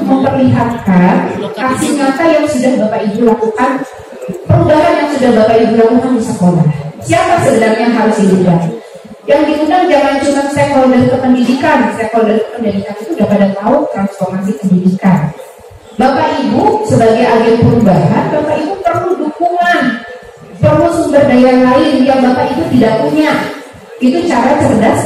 memperlihatkan aksi nyata yang sudah Bapak Ibu lakukan, perubahan yang sudah Bapak Ibu lakukan di sekolah. Siapa sebenarnya yang harus diundang? Yang diundang jangan cuma stakeholder kependidikan. Stakeholder kependidikan itu udah pada tahu transformasi pendidikan. Bapak Ibu sebagai agen perubahan, Bapak Ibu perlu dukungan, perlu sumber daya lain yang Bapak Ibu tidak punya. Itu cara cerdas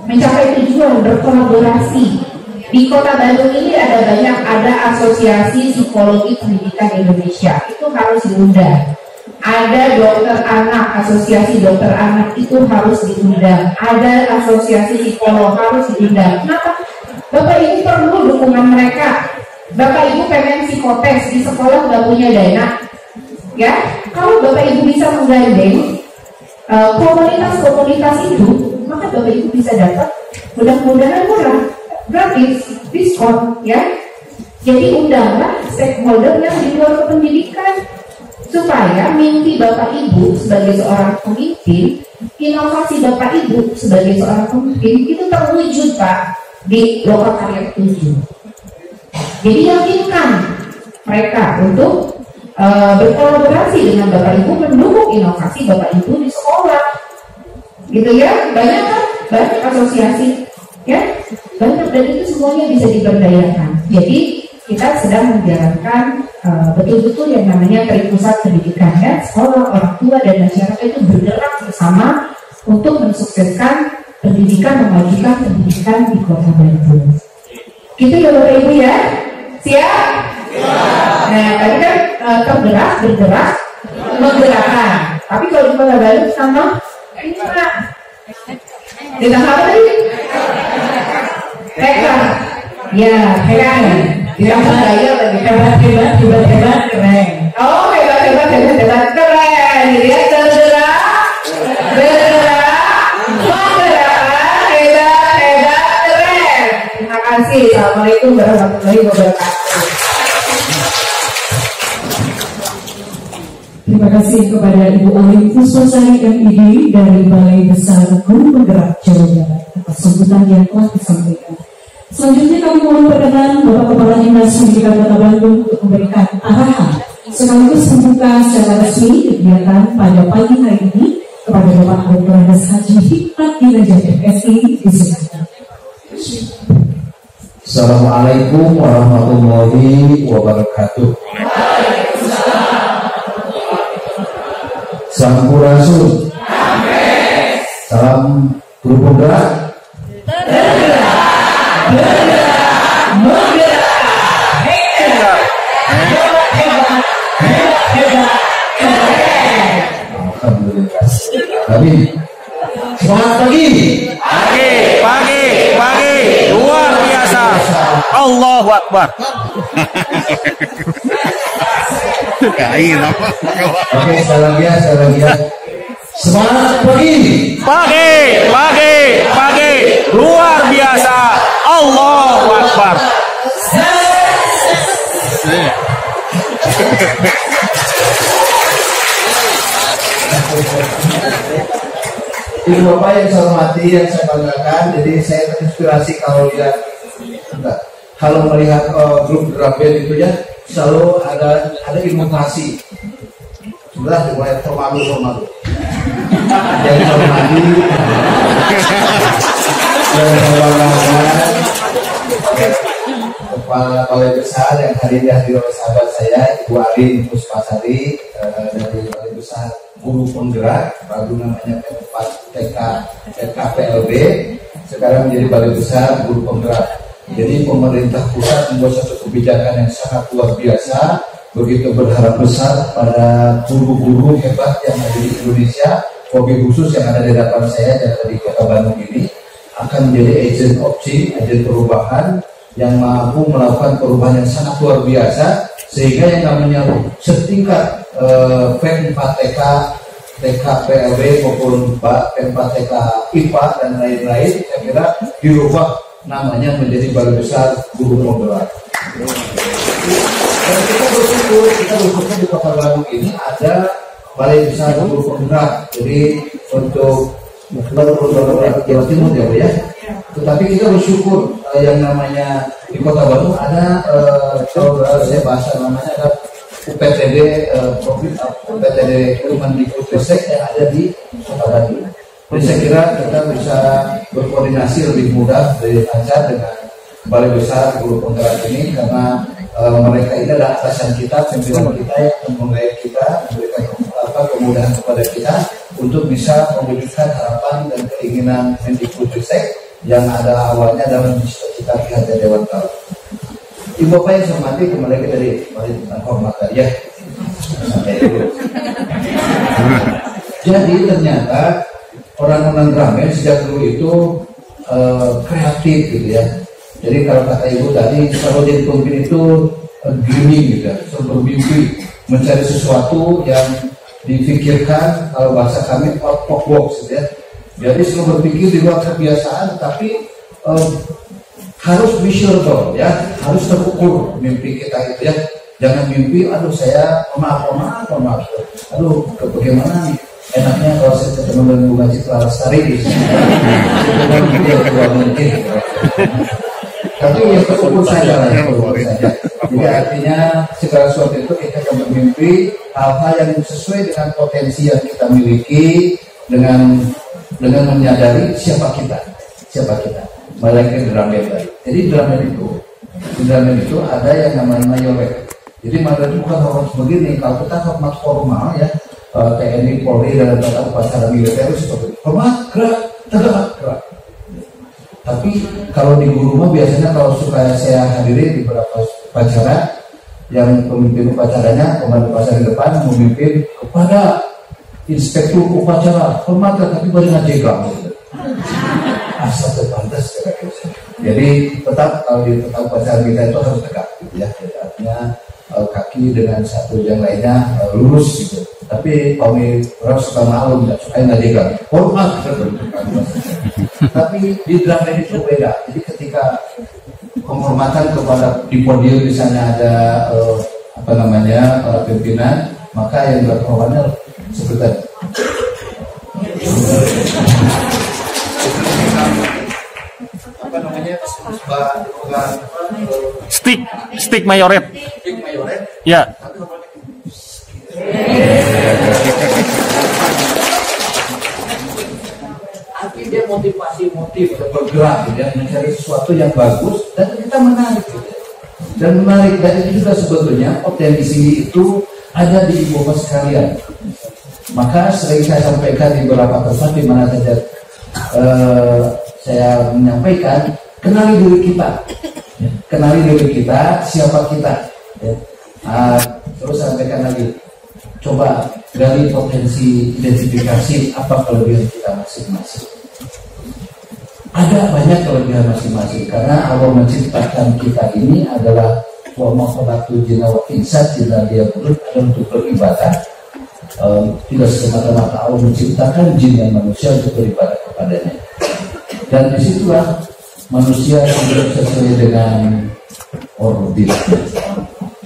mencapai tujuan, berkolaborasi. Di Kota Bandung ini ada asosiasi psikologi pendidikan Indonesia, itu harus diundang. Ada dokter anak, asosiasi dokter anak itu harus diundang. Ada asosiasi psikolog harus diundang. Kenapa? Bapak Ibu perlu dukungan mereka. Bapak Ibu pengen psikotes di sekolah nggak punya dana, ya? Kalau Bapak Ibu bisa menggandeng komunitas-komunitas itu, maka Bapak Ibu bisa dapat mudah-mudahan murah, gratis, diskon, ya. Jadi undanglah stakeholder yang di luar pendidikan supaya mimpi Bapak Ibu sebagai seorang pemimpin, inovasi Bapak Ibu sebagai seorang pemimpin itu terwujud, Pak, di Lokal Karya 7. Jadi yakinkan mereka untuk berkolaborasi dengan Bapak Ibu, mendukung inovasi Bapak Ibu di sekolah, gitu ya. Banyak kan, banyak asosiasi, ya, banyak, dan itu semuanya bisa diberdayakan. Jadi kita sedang menjalankan betul-betul yang namanya Tripusat Pendidikan, ya. Sekolah, orang tua, dan masyarakat itu bergerak bersama untuk mensukseskan pendidikan, memajukan pendidikan di Kota Bandung. Gitu ya Bapak Ibu ya. Siap? Nah, tadi kan bergerak, menggerakkan. Tapi kalau di Kota Bandung sama ini Pak. Ditambah apa tadi? Tekan. Ya, tekan. Ditambah daya lagi. Hebat, keren. Oh, hebat, keren. Jadi ya, bergerak, menggerakkan, hebat, keren. Terima kasih. Assalamualaikum warahmatullahi wabarakatuh. Terima kasih kepada Ibu Alim Pusposari MID dari Balai Besar Guru Penggerak Jawa Barat atas sambutan yang telah disampaikan. Selanjutnya kami mohon perkenan Bapak Kepala Dinas Pendidikan Kota Bandung untuk memberikan arahan sekaligus membuka secara resmi kegiatan pada pagi hari ini kepada Bapak Dr. Andes Haji Hikmat Dirajat FSI. Disilakan. Assalamualaikum warahmatullahi wabarakatuh. Sampurasun. Salam guru penggerak. Alhamdulillah. Amin. Semangat pagi. Pagi. Luar biasa. Allahu Akbar. Oke, salam ya. Semangat pagi. Luar biasa. Allahu Akbar. Ibu Bapak yang saya hormati, yang saya banggakan, jadi saya terinspirasi kalau melihat grup Grabben itu ya, selalu ada inovasi. Sudah mulai formalu. Jadi hormati, yang saya banggakan, Kepala Balai Besar yang hari ini hadir oleh sahabat saya, Ibu Alim Pusposari dari Balai Besar Guru Penggerak, baru namanya TKPLB, sekarang menjadi Balai Besar Guru Penggerak. Jadi pemerintah pusat membuat satu kebijakan yang sangat luar biasa, begitu berharap besar pada guru-guru hebat yang ada di Indonesia, wabil khusus yang ada di hadapan saya dan di Kota Bandung ini akan menjadi agen perubahan yang mampu melakukan perubahan yang sangat luar biasa, sehingga yang namanya setingkat P4TK, TKPLB maupun P4TK IPA dan lain-lain, saya kira dirubah namanya menjadi Balai Besar Guru Penggerak. Dan kita bersyukur di Kota Bandung ini ada Balai Besar Guru Penggerak. Jadi untuk Jawa Timur ya, tetapi kita bersyukur yang namanya di Kota Bandung ada saya bahasa namanya ada UPTD UPTD Kemendikbudristek yang ada di Kota Bandung. Jadi saya kira kita bisa berkoordinasi lebih mudah dari Ancar dengan Balai Besar Guru Penggerak ini karena mereka ini adalah atasan kita, pimpinan kita yang menggait kita, memberikan kemudahan kepada kita untuk bisa mewujudkan harapan dan keinginan Mendikbudristek yang ada awalnya dalam cita-cita Ki Dewan Tal. Ibu Bapak yang saya hormati, kembali lagi dari Bapak hormat ya. Jadi ternyata orang-orang Dramen sejak dulu itu kreatif gitu ya. Jadi kalau kata ibu tadi, kalau jadi pemimpin itu dreaming gitu ya, bermimpi, mencari sesuatu yang difikirkan, kalau bahasa kami out of box gitu ya. Jadi selalu berpikir di luar kebiasaan, tapi harus measurable ya, harus terukur mimpi kita itu ya. Jangan mimpi, aduh saya maaf, aduh bagaimana nih enaknya kalau saya ketemu dengan Bunga Citra Lestari di sini. Tapi yang terukur saja lah, yang terukur saja. Jadi artinya segala sesuatu itu kita akan bermimpi hal-hal yang sesuai dengan potensi yang kita miliki, dengan menyadari siapa kita. Malaikat Dramen tadi. Jadi Dramen itu ada yang namanya mayoret. Jadi mayoret itu bukan hormat begini. Kalau kita hormat formal ya, TNI, Polri dalam tata upacara militer seperti itu. Hormat, gerak, tegak, gerak. Tapi kalau di guru mah biasanya kalau supaya saya hadiri di beberapa upacara yang pemimpin upacaranya komandan upacara di depan memimpin kepada inspektur upacara hormat tapi badannya jegang asal terpantas. Jadi tetap kalau di tetap upacara kita itu harus tegak gitu ya. Jadi artinya kaki dengan satu yang lainnya lurus gitu. Tapi kami orang suka malu tidak suka nggak jegang hormat tapi di Dramen itu beda. Jadi ketika penghormatan kepada di podium misalnya ada para pimpinan, maka yang dilakukannya seperti stick mayoret. Ya. Artinya dia motif bergerak gitu ya, mencari sesuatu yang bagus dan kita menarik gitu. Dan itu juga sebetulnya potensi itu ada di ibu bapak sekalian. Maka sering saya sampaikan di beberapa tempat di mana saja saya menyampaikan, kenali diri kita, siapa kita. Ya. Terus sampaikan lagi, coba gali potensi, identifikasi apa kelebihan kita masing-masing. Ada banyak kelebihan masing-masing karena Allah menciptakan kita ini adalah wa ma khalaqtu jinna wal insa illa liya'budun, adalah untuk beribadah. Tidak semata-mata Allah menciptakan jin dan manusia untuk beribadah kepadanya. Dan disitulah manusia hidup sesuai dengan orbit.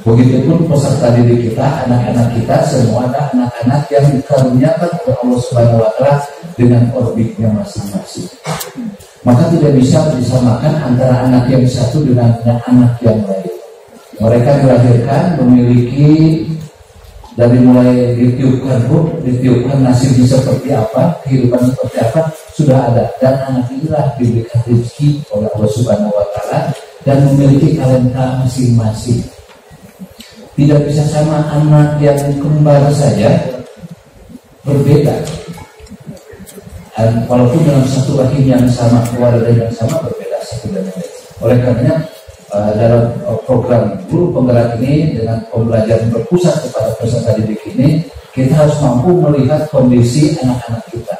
Begitupun peserta didik kita, anak-anak kita semua ada anak-anak yang dikaruniakan oleh Allah Subhanahu wa Ta'ala dengan orbitnya masing-masing. Maka tidak bisa disamakan antara anak yang satu dengan anak yang lain. Mereka dilahirkan memiliki dari mulai ditiupkan nasibnya seperti apa, kehidupan seperti apa sudah ada, dan anak inilah diberikan rezeki oleh Allah Subhanahu wa Ta'ala dan memiliki talenta masing-masing. Tidak bisa sama anak yang kembar saja, berbeda. Dan walaupun dalam satu rahim yang sama, keluarga yang sama, berbeda satu dan lain. Oleh karenanya dalam program Guru Penggerak ini dengan pembelajaran berpusat kepada peserta didik ini, kita harus mampu melihat kondisi anak-anak kita.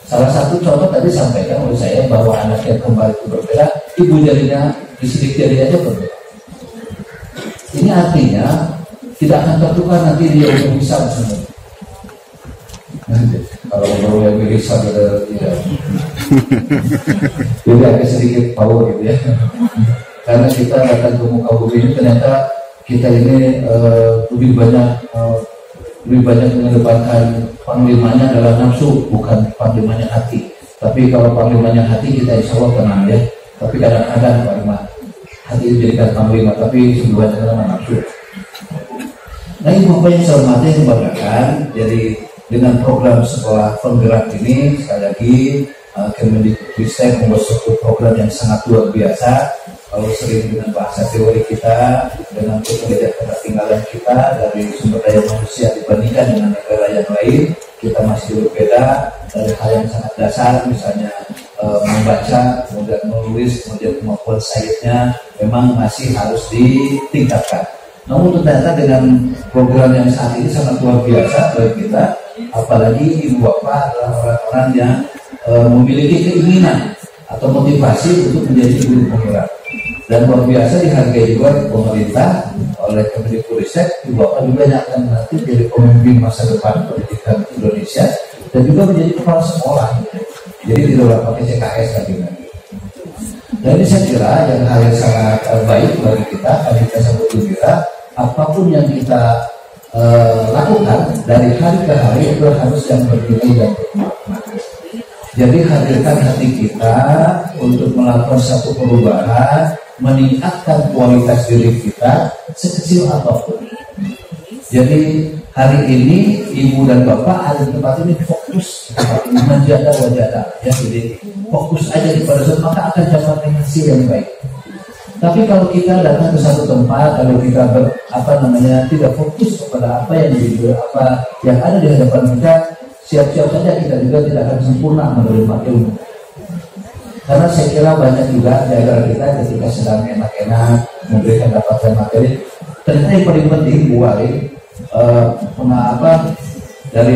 Salah satu contoh tadi sampaikan oleh saya bahwa anak yang kembar itu berbeda, ibu jarinya di sidik jari aja berbeda. Ini artinya tidak akan tertukar nanti dia umur besar sebenarnya. Kalau baru yang besar tidak. Jadi agak sedikit power gitu ya. Karena kita datang ke muka bumi ini ternyata kita ini lebih banyak mengedepankan panglimanya adalah nafsu, bukan panglimanya hati. Tapi kalau panglimanya hati kita insya Allah tenang ya. Tapi kadang-kadang Pak Iman hati dijadikan panglima, tapi sebenarnya nama nafsu. Nah, Ibu Bapak yang saya hormati yang dibanggakan, jadi dengan program sekolah penggerak ini sekali lagi Kemendikbudristek membuat suatu program yang sangat luar biasa. Kalau sering dengan bahasa teori kita, dengan ketertinggalan kita dari sumber daya manusia dibandingkan dengan negara yang lain, kita masih berbeda dari hal yang sangat dasar, misalnya membaca, kemudian menulis, kemudian kemampuan sains-nya memang masih harus ditingkatkan. Namun ternyata dengan program yang saat ini sangat luar biasa bagi kita, apalagi Ibu Bapak adalah orang-orang yang memiliki keinginan atau motivasi untuk menjadi guru penggerak. Dan luar biasa dihargai juga pemerintah oleh Kemendikbudristek. Ibu Bapak juga yang akan nanti jadi pemimpin masa depan pendidikan Indonesia dan juga menjadi kepala sekolah. Jadi tidak pakai CKS lagi. Jadi saya kira yang hal yang sangat baik bagi kita, kita sangat gembira. Apapun yang kita lakukan dari hari ke hari itu harus yang bernilai dan bermakna. Jadi hadirkan hati kita untuk melakukan satu perubahan, meningkatkan kualitas diri kita sekecil apapun. Jadi hari ini Ibu dan Bapak ada di tempat ini fokus menjaga wajah ya, jadi fokus aja kepada sesuatu, maka akan dapat hasil yang baik. Tapi kalau kita datang ke satu tempat, kalau kita tidak fokus kepada apa yang ada di hadapan kita, siap-siap saja kita juga tidak akan sempurna menerima ilmu. Karena saya kira banyak juga di antara kita ketika sedang enak-enak memberikan dapatan materi, ternyata yang paling penting Bu Wali dari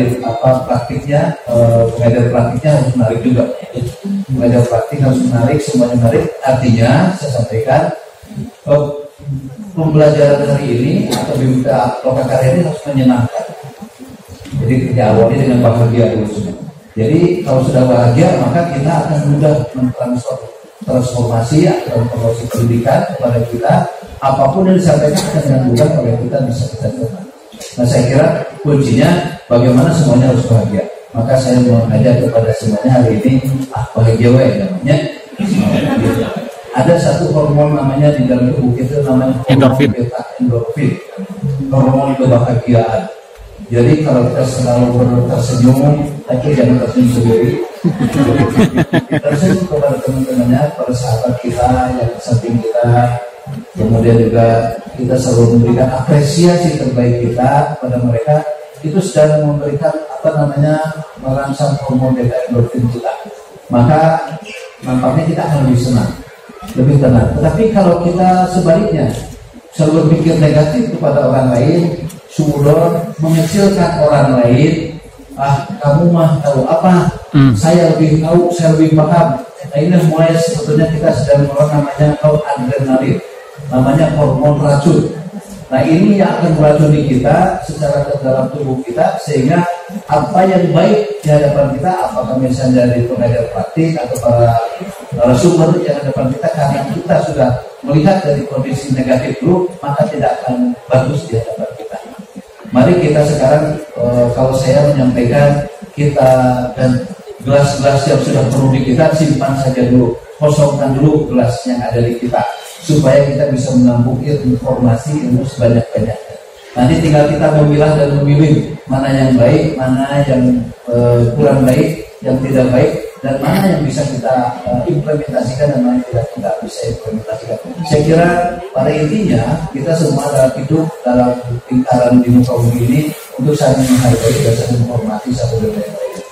praktiknya, pengajar praktiknya harus menarik juga. Pengajar praktik harus menarik, semuanya menarik. Artinya saya sampaikan pembelajaran hari ini atau bimbingan lokakarya ini harus menyenangkan. Jadi diawali dengan bahagia dulu semua. Jadi kalau sudah bahagia maka kita akan mudah transformasi atau promosi pendidikan kepada kita. Apapun yang disampaikan akan dengan mudah oleh kita bisa kita terima. Nah, saya kira kuncinya bagaimana semuanya harus bahagia. Maka saya mengajak kepada semuanya hari ini bahagia namanya. Ada satu hormon namanya di dalam tubuh kita namanya endorfin. Hormon kebahagiaan. Jadi kalau kita selalu tersenyum, tapi jangan tersenyum sendiri. Tersenyum kepada teman-temannya, para sahabat kita yang di samping kita. Kemudian juga kita selalu memberikan apresiasi terbaik kita kepada mereka. Itu sedang memberikan merangsang hormon beta endorfin kita. Maka nampaknya kita akan lebih senang, lebih tenang. Tetapi kalau kita sebaliknya selalu berpikir negatif kepada orang lain, sudon mengecilkan orang lain, kamu mah tahu apa, saya lebih tahu, saya lebih paham. Nah, ini mulai sebetulnya kita sedang namanya adrenalin, namanya hormon racun. Nah, ini yang akan meracuni kita secara ke dalam tubuh kita, sehingga apa yang baik di hadapan kita, apakah misalnya dari pengajar praktik atau para sumber yang di hadapan kita, karena kita sudah melihat dari kondisi negatif dulu, maka tidak akan bagus di hadapan kita. Mari kita sekarang, kalau saya menyampaikan, kita dan gelas-gelas yang sudah penuh di kita simpan saja dulu, kosongkan dulu gelas yang ada di kita, supaya kita bisa menampung informasi ilmu sebanyak-banyaknya. Nanti tinggal kita memilah dan memilih mana yang baik, mana yang kurang baik, yang tidak baik, dan mana yang bisa kita implementasikan dan mana yang tidak bisa implementasikan. Saya kira pada intinya kita semua dalam hidup dalam lingkaran di muka bumi ini untuk saling menghargai dan saling menghormati satu dengan yang lain.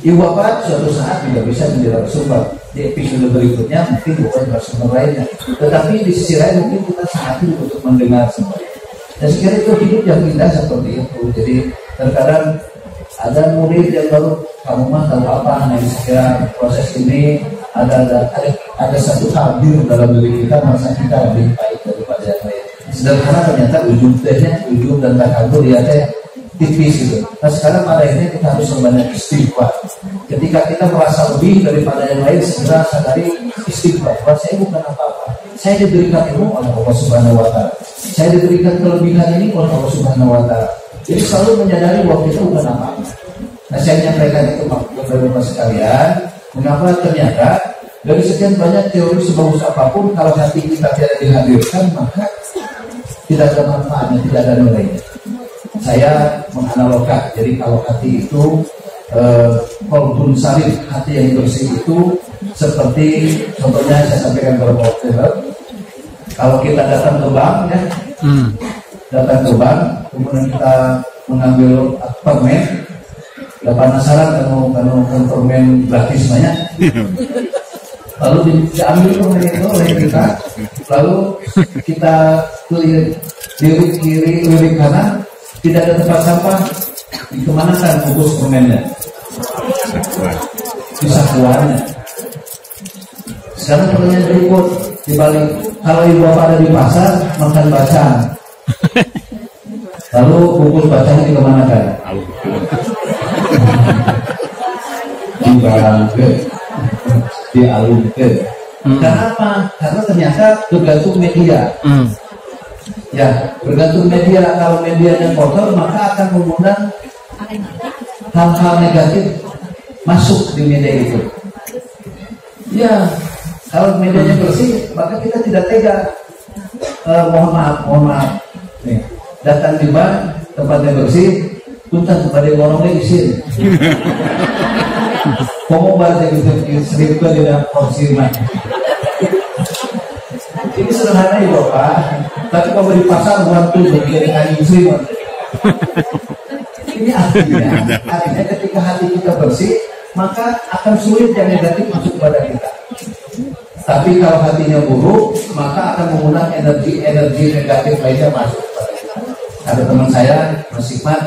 Ibu Bapak suatu saat juga bisa menjadi sumber. Di episode berikutnya mungkin bukan narasumber lainnya, tetapi di sisi lain mungkin kita sangat hidup untuk mendengar semuanya. Dan sekiranya itu hidup yang indah seperti itu. Jadi terkadang ada murid yang baru, kamu mah tahu apa? Nah, sekira proses ini ada satu hadir dalam diri kita, merasa kita lebih baik daripada yang lain. Sederhana ternyata ujung dan takabur ya tipis gitu. Nah, sekarang pada akhirnya kita harus membanyak istighfar. Ketika kita merasa lebih daripada yang lain, segera sadari istighfar. Bahwa saya bukan apa-apa. Saya diberikan ilmu oleh Allah Subhanahu Wa Taala. Saya diberikan kelebihan ini oleh Allah Subhanahu Wa Taala. Jadi selalu menyadari bahwa kita bukan apa-apa. Nah, saya menyampaikan itu kepada Bapak sekalian. Mengapa ternyata Dari sekian banyak teori sebagus apapun, kalau hati kita tidak dihadirkan, maka tidak ada manfaatnya, tidak ada nilainya. Saya menganalogkan, jadi kalau hati itu kolbun salim, hati yang bersih itu seperti contohnya saya sampaikan beberapa waktu lalu. Kalau kita datang ke bank ya, datang ke bank, kemudian kita mengambil permen, udah penasaran kalau permen gratis banyak. Lalu diambil permen itu oleh kita, lalu kita lirik kiri, lirik kanan, tidak ada tempat sampah, dikemanakan bungkus permennya? Di sakuannya. Sekarang pertanyaan berikut, dibalik, kalau ibu bapak ada di pasar makan bacang, lalu bungkus bacangnya dikemanakan? Dialungkan. Kenapa? Karena ternyata tergantung media. Ya, bergantung media. Kalau medianya kotor, maka akan mengundang hal-hal negatif masuk di media itu. Ya, kalau medianya bersih, maka kita tidak tega. Mohon maaf. Nih, datang di bank, tempatnya bersih, punten kepada ngorongnya isin. Komo bahasa gitu, seribut di dalam porsi mah. Ini sederhana ya Bapak, tapi kalau di pasar buat tuh jadi anjing seribut. Ini artinya ketika hati kita bersih, maka akan sulit yang negatif masuk pada kita. Tapi kalau hatinya buruk, maka akan mengundang energi negatif lainnya masuk pada kita. Ada teman saya, Mas Hikmat,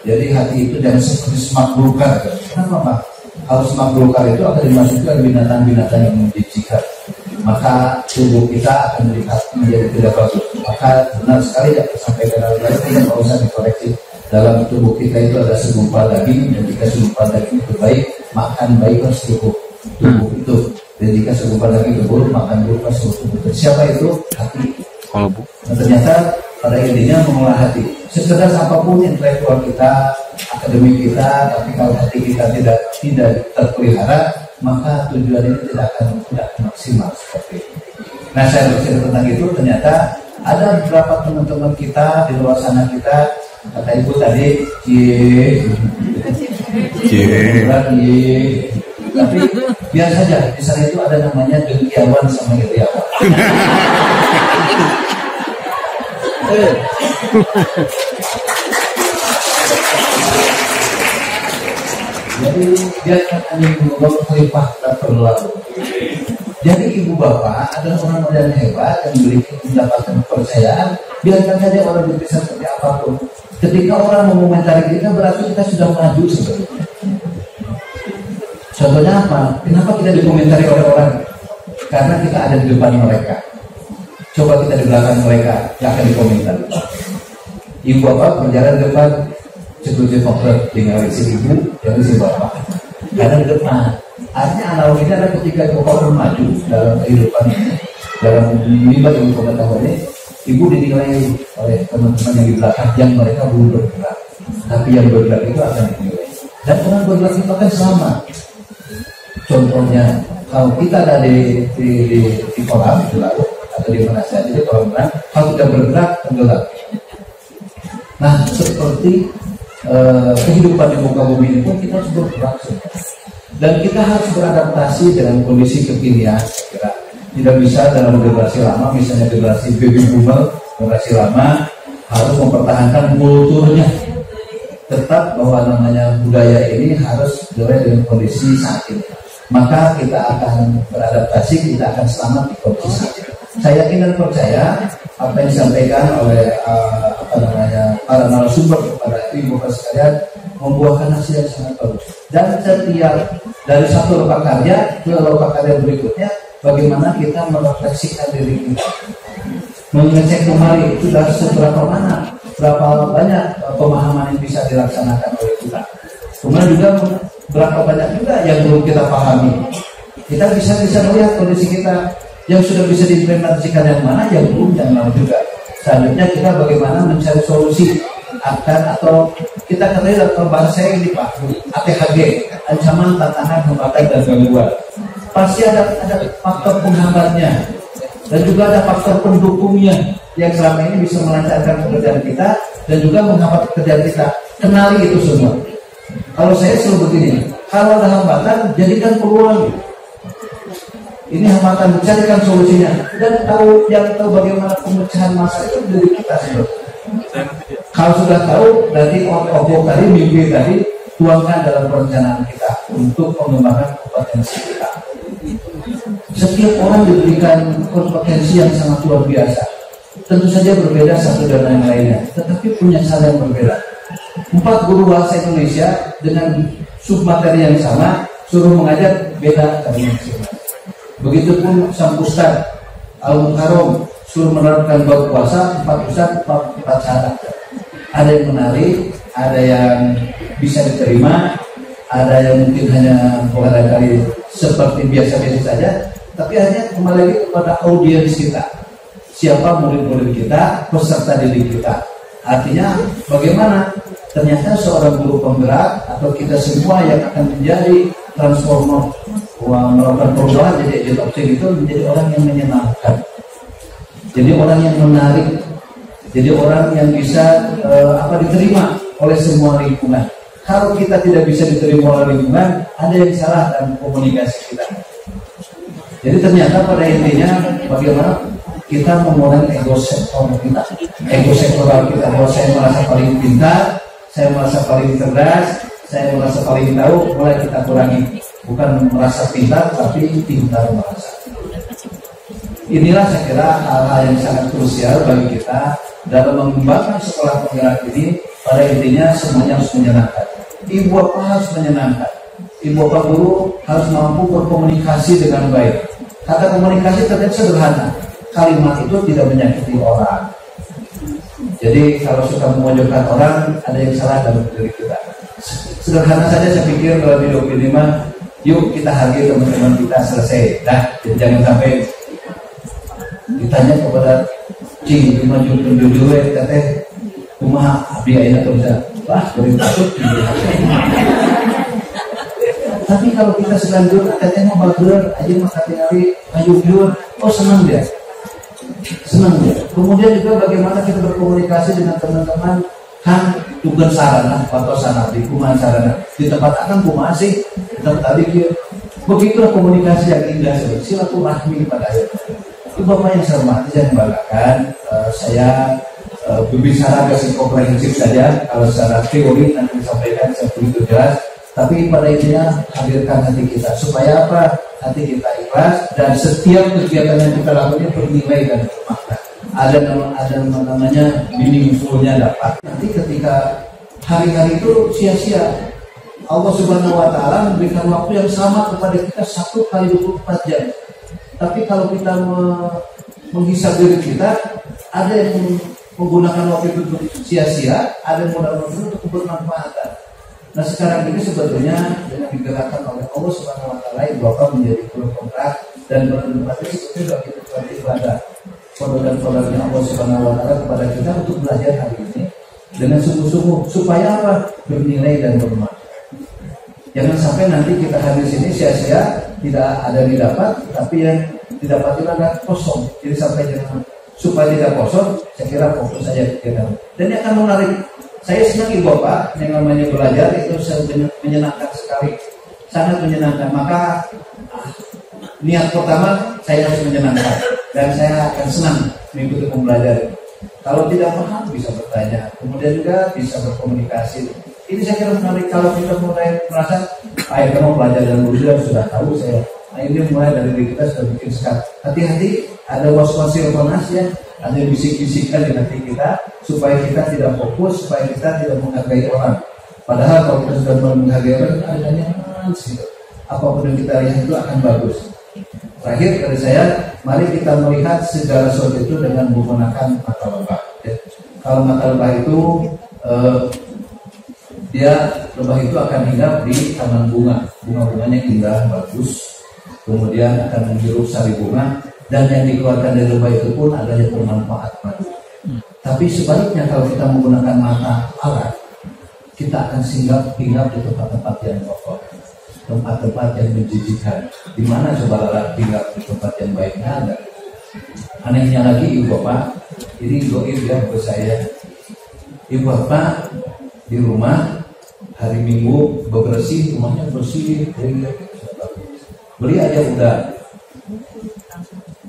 jadi hati itu jangan seperti semak belukar. Kenapa Pak? Kalau semak belukar itu akan dimasukkan binatang-binatang yang menjijikan, maka tubuh kita akan menjadi tidak bagus. Maka benar sekali yang disampaikan oleh tidak usah dikoreksi. Dalam tubuh kita itu ada segumpal daging, dan jika segumpal daging itu baik, makan baiklah seluruh tubuh itu. Dan jika segumpal daging itu buruk, makan buruklah seluruh tubuh. Siapa itu? Hati. Nah, ternyata pada intinya mengolah hati. Sekedar apapun intelektual kita, akademik kita, tapi kalau hati kita tidak terpelihara, maka tujuan ini tidak akan maksimal seperti itu. Nah, saya bercerita tentang itu, ternyata ada beberapa teman-teman kita di luar sana kita, kata ibu tadi, tapi biar saja di sana itu ada namanya dengkiawan sama iriawan. Jadi biarkan angin menggolong melimpah dan berlalu. Jadi ibu bapak adalah orang-orang yang hebat yang memiliki mendapatkan kepercayaan. Biarkan saja orang berpisah seperti apapun. Ketika orang mengomentari kita, berarti kita sudah maju sebenarnya. Contohnya apa? Kenapa kita dikomentari oleh orang? Karena kita ada di depan mereka. Coba kita di belakang mereka, yang akan dikomentari. Ibu bapak berjalan depan, sebelumnya potret dengan si ibu, yang si bapak. Karena di depan. Artinya analoginya adalah ketika ibu bapak maju dalam kehidupan ini, dalam mimbar ibu pengetahuan ini, ibu dinilai oleh teman-teman yang di belakang, yang mereka belum bergerak. Tapi yang bergerak itu akan dinilai. Dan orang bergerak itu akan sama. Contohnya, kalau kita ada di kolam, di laut, atau di mana saja, di kolam renang, kalau tidak bergerak, tenggelam. Nah, seperti kehidupan di muka bumi ini pun kita harus bergerak. Dan kita harus beradaptasi dengan kondisi kekinian. Tidak bisa dalam generasi lama, misalnya generasi baby boomer, generasi lama, harus mempertahankan kulturnya. Tetap bahwa namanya budaya ini harus sesuai dengan kondisi saat ini. Maka kita akan beradaptasi, kita akan selamat di kondisi saat ini. Saya yakin dan percaya apa yang disampaikan oleh para narasumber kepada ibu bapak sekalian membuahkan hasil yang sangat bagus. Dan setiap dari satu loka karya ke loka karya berikutnya, bagaimana kita merefleksikan diri kita, mengecek kembali sudah seberapa mana, berapa banyak pemahaman yang bisa dilaksanakan oleh kita. Kemudian juga berapa banyak juga yang belum kita pahami. Kita bisa melihat kondisi kita yang sudah bisa diimplementasikan yang mana, yang belum, yang mana juga. Selanjutnya kita bagaimana mencari solusi atau kita ketahui dalam bahasa ini Pak, ATHG, ancaman, tantangan, hambatan dan gangguan. pasti ada faktor penghambatnya dan juga ada faktor pendukungnya yang selama ini bisa melancarkan pekerjaan kita dan juga menghambat pekerjaan kita. Kenali itu semua. Kalau saya selalu begini, kalau ada hambatan jadikan peluang. Ini hambatan, carikan solusinya dan yang tahu bagaimana pemecahan masalah itu dari kita sebenarnya. Kalau sudah tahu, berarti objek tadi, mimpi tadi tuangkan dalam perencanaan kita untuk mengembangkan kompetensi kita. Setiap orang diberikan kompetensi yang sangat luar biasa. Tentu saja berbeda satu dan yang lainnya, tetapi punya cara yang berbeda. 4 guru bahasa Indonesia dengan submateri yang sama suruh mengajar beda caranya masing-masing. Begitupun sang ustaz Al-Mukarram suruh menerapkan bab puasa 4 ustaz 4 cara. Ada yang menarik, ada yang bisa diterima, ada yang mungkin hanya barangkali seperti biasa-biasa saja, tapi hanya kembali lagi kepada audiens kita. Siapa murid-murid kita, peserta didik kita. Artinya bagaimana? Ternyata seorang guru penggerak atau kita semua yang akan menjadi transformer, melakukan perubahan jadi agent of change itu menjadi orang yang menyenangkan, jadi orang yang menarik, jadi orang yang bisa diterima oleh semua lingkungan. Kalau kita tidak bisa diterima oleh lingkungan, ada yang salah dalam komunikasi kita. Jadi ternyata pada intinya bagaimana kita mengurangi ego sektoral kita, bahwa saya merasa paling pintar, saya merasa paling cerdas, saya merasa paling tahu, mulai kita kurangi. Bukan merasa pintar, tapi pintar merasa. Inilah saya kira hal-hal yang sangat krusial bagi kita dalam mengembangkan sekolah penggerak ini. Pada intinya semuanya harus menyenangkan. Ibu bapak harus menyenangkan. Ibu bapak guru harus mampu berkomunikasi dengan baik. Kata komunikasi ternyata sederhana. Kalimat itu tidak menyakiti orang. Jadi kalau suka memojokkan orang, ada yang salah dalam diri kita. Sederhana saja saya pikir dalam hidup ini mah, yuk kita hargai teman-teman kita, selesai. Nah, jangan sampai ditanya kepada cing, dimajukan judul teteh, kumaha abdi ayeuna teu bisa. Wah, beri takut. Tapi kalau kita selanjut teteh mah bager, aja mah katingali ayub-yun, oh senang dia. Kemudian juga bagaimana kita berkomunikasi dengan teman-teman kan tugas sarana atau sanati kumaha sarana di tempat akan kumaha sih tempat tadi dia begitulah komunikasi yang indah silaturahmi pada akhirnya. Itu bapak yang saya hormati dan banggakan, saya berbicara agak komprehensif saja. Kalau secara teori nanti disampaikan saya begitu jelas, tapi pada intinya hadirkan hati kita supaya apa? Hati kita ikhlas dan setiap kegiatan yang kita lakukan bernilai dan bermakna. Ada namanya meaningfulnya dapat. Nanti ketika hari-hari itu sia-sia, Allah Subhanahu Wa Taala memberikan waktu yang sama kepada kita 1 kali 24 jam. Tapi kalau kita menghisap diri kita, ada yang menggunakan waktu itu untuk sia-sia, ada yang menggunakan waktu itu untuk bermanfaatan. Nah sekarang ini sebetulnya dengan digerakkan oleh Allah Subhanahu Wa Taala yang Bapak menjadi guru penggerak dan bermanfaat sebetulnya bagi kita ibadah. Saudara-saudaranya Allah Subhanahu Wa Taala kepada kita untuk belajar hari ini dengan sungguh-sungguh supaya apa? Bernilai dan bermanfaat. Jangan sampai nanti kita hadir sini sia-sia, tidak ada yang didapat, tapi yang didapat itu adalah kosong. Jadi sampai jangan supaya tidak kosong, saya kira fokus saja kita. Dan ini akan menarik. Saya senang ibu bapak yang namanya belajar itu menyenangkan sekali, sangat menyenangkan. Maka niat pertama saya harus menyenangkan dan saya akan senang mengikuti pembelajaran. Kalau tidak paham bisa bertanya, kemudian juga bisa berkomunikasi. Ini saya kira menarik kalau kita mulai merasa, kamu belajar dan belajar sudah tahu saya. Ini mulai dari diri kita sudah bikin sekat. Hati-hati ada was-wasil ya. Ada bisik-bisikan di hati kita supaya kita tidak fokus, supaya kita tidak menghargai orang. Padahal kalau kita sudah menghargai orang, adanya gitu. Apapun yang kita lihat itu akan bagus. Terakhir dari saya, mari kita melihat segala sesuatu itu dengan menggunakan mata lebah. Ya. Kalau mata lebah itu, lebah itu akan hinggap di taman bunga. Bunga-bunganya indah, bagus. Kemudian akan menghirup sari bunga. Dan yang dikeluarkan dari lebah itu pun adanya bermanfaat. Tapi sebaliknya kalau kita menggunakan mata alat, kita akan hinggap di tempat-tempat yang kotor, tempat-tempat yang menjijikkan. Di mana coba Lala tinggal di tempat yang baiknya enggak? Anehnya lagi ibu bapak, ini goib ya buat saya. Ibu bapak di rumah hari Minggu bebersih, rumahnya bersih, beli aja udah.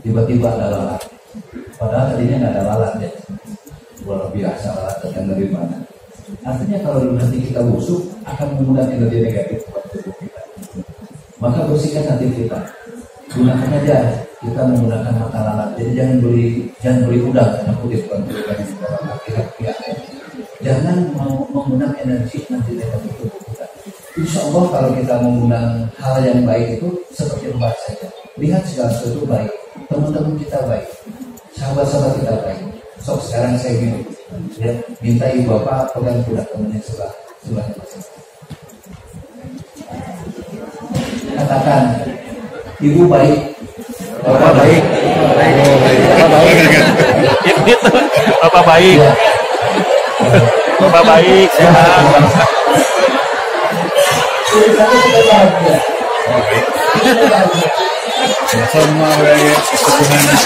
Tiba-tiba ada lalat. Padahal tadinya nggak ada lalat ya. Luar biasa lalat datang dari mana? Artinya kalau nanti kita busuk akan mengundang energi negatif buat tubuh kita. Maka bersihkan hati kita. Gunakan aja. Kita menggunakan mata lalat. Jadi jangan beli udang. Aku bukan belikan yang dalam pihak-pihak. Jangan mengundang energi nanti negatif tubuh kita. Insya Allah kalau kita mengundang hal yang baik itu seperti obat saja. Lihat segala sesuatu baik. Teman-teman kita baik. Sahabat-sahabat kita baik. Sok sekarang saya gini, ya, minta ibu bapak pegang kuda temannya sebelahnya. Katakan, ibu baik, bapak baik, Bapak baik. Itu Bapak baik. ya. Bapak baik. Sehat. Semua wilayah ketuhanan.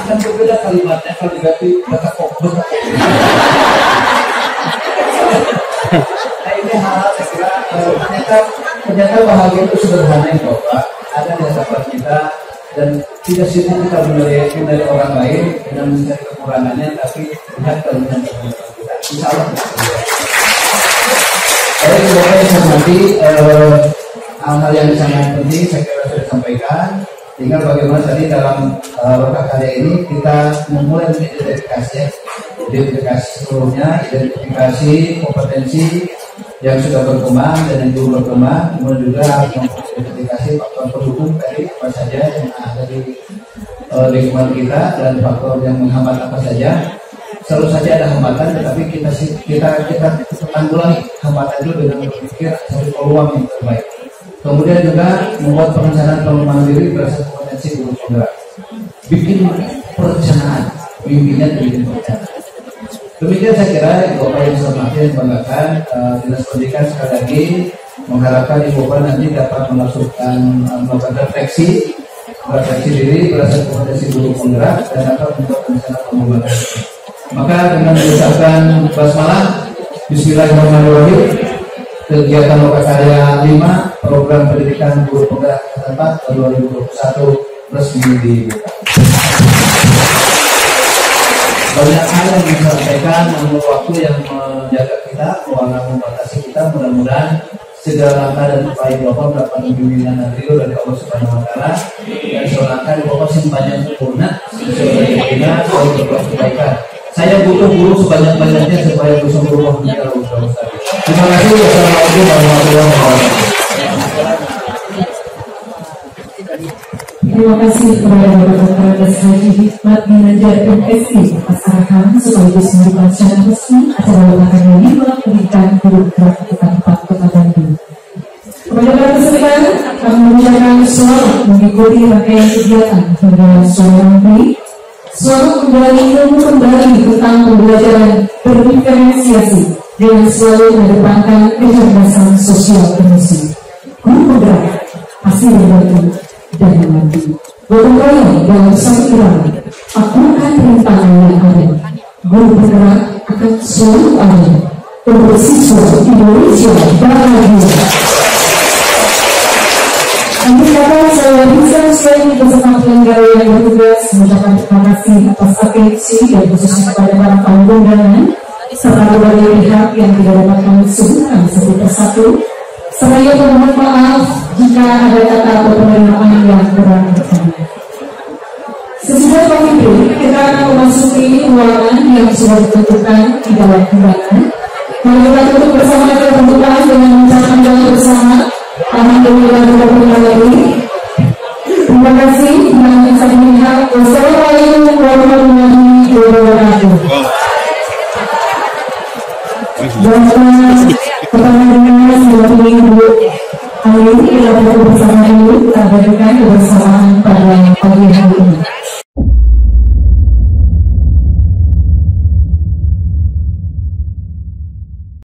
Akan berbeda kalimatnya kalau diganti betapok. Nah ini hal saya kira ternyata bahagia itu sederhana ya Bapak. Ada di hadapan kita dan tidak sibuk kita mencari dari orang lain dengan mencari kekurangannya, tapi lihat kelebihan kita. Insya Allah. Baik, Bapak yang saya hormati, hal-hal yang sangat penting saya kira sudah disampaikan. Tinggal bagaimana tadi dalam lokal karya ini kita memulai identifikasi seluruhnya, identifikasi kompetensi yang sudah berkembang dan yang belum berkembang, kemudian juga identifikasi faktor pendukung tadi apa saja yang ada di lingkungan kita dan faktor yang menghambat apa saja. Selalu saja ada hambatan, tetapi kita tanggulangi hambatan itu dengan berpikir cari peluang yang terbaik. Kemudian juga membuat perencanaan pengembangan diri berdasarkan potensi guru penggerak. Bikin perencanaan, mimpinya bikin perencanaan. Demikian saya kira Bapak yang saya hormati dan banggakan, Dinas Pendidikan sekali lagi mengharapkan Ibu Bapak nanti dapat melakukan refleksi diri berdasarkan potensi guru penggerak dan dapat membuat rencana pengembangan. Maka dengan mengucapkan basmalah, Bismillahirrahmanirrahim. Kegiatan lokal karya 5 program pendidikan guru penggerak 4 2021 resmi dibuka. Banyak hal yang disampaikan, namun waktu yang menjaga kita, keuangan membatasi kita. Mudah-mudahan segala langkah dan upaya Bapak mendapat bimbingan dan ridho dari Allah Subhanahu Wa Taala, dan selangkah Bapak simpanya sempurna sesuai dengan kita selalu berbuat kebaikan. Saya butuh guru sebanyak-banyaknya supaya bisa berubah menjadi Allah. Terima kasih. Wassalamualaikum warahmatullahi wabarakatuh. Terima kasih kepada Bapak Dr. Haji Hikmat Ginanjar MSI atas arahan sekaligus membuka secara resmi acara lokal karya 5 pendidikan guru penggerak Kota Kota Bandung. Kepada para peserta, kami mengucapkan selamat mengikuti rangkaian kegiatan hingga sore nanti. Selamat kembali ilmu kembali tentang pembelajaran berdiferensiasi dengan selalu mengedepankan kecerdasan sosial emosi. Guru penggerak pasti membantu dan membantu. Gotong royong dalam satu irama, lakukan perintahan yang ada. Guru penggerak akan selalu ada. Untuk siswa Indonesia bahagia. Nanti kata saya bisa selain bersama penyelenggara yang bertugas mengucapkan terima kasih atas atensi dan khususnya kepada para tamu undangan serta berbagai pihak yang tidak dapat kami sebutkan satu persatu. Saya mohon maaf jika ada kata atau penerimaan yang kurang berkenan. Sesudah pemimpin, kita akan memasuki ruangan yang sudah ditentukan di dalam undangan. Mari kita tutup bersama pembukaan dengan mengucapkan doa bersama. Terima kasih. Wassalamualaikum warahmatullahi wabarakatuh. Dan pertanyaan sebuah minggu hari ini kita bersama ini kita berikan kebersamaan pada pagi hari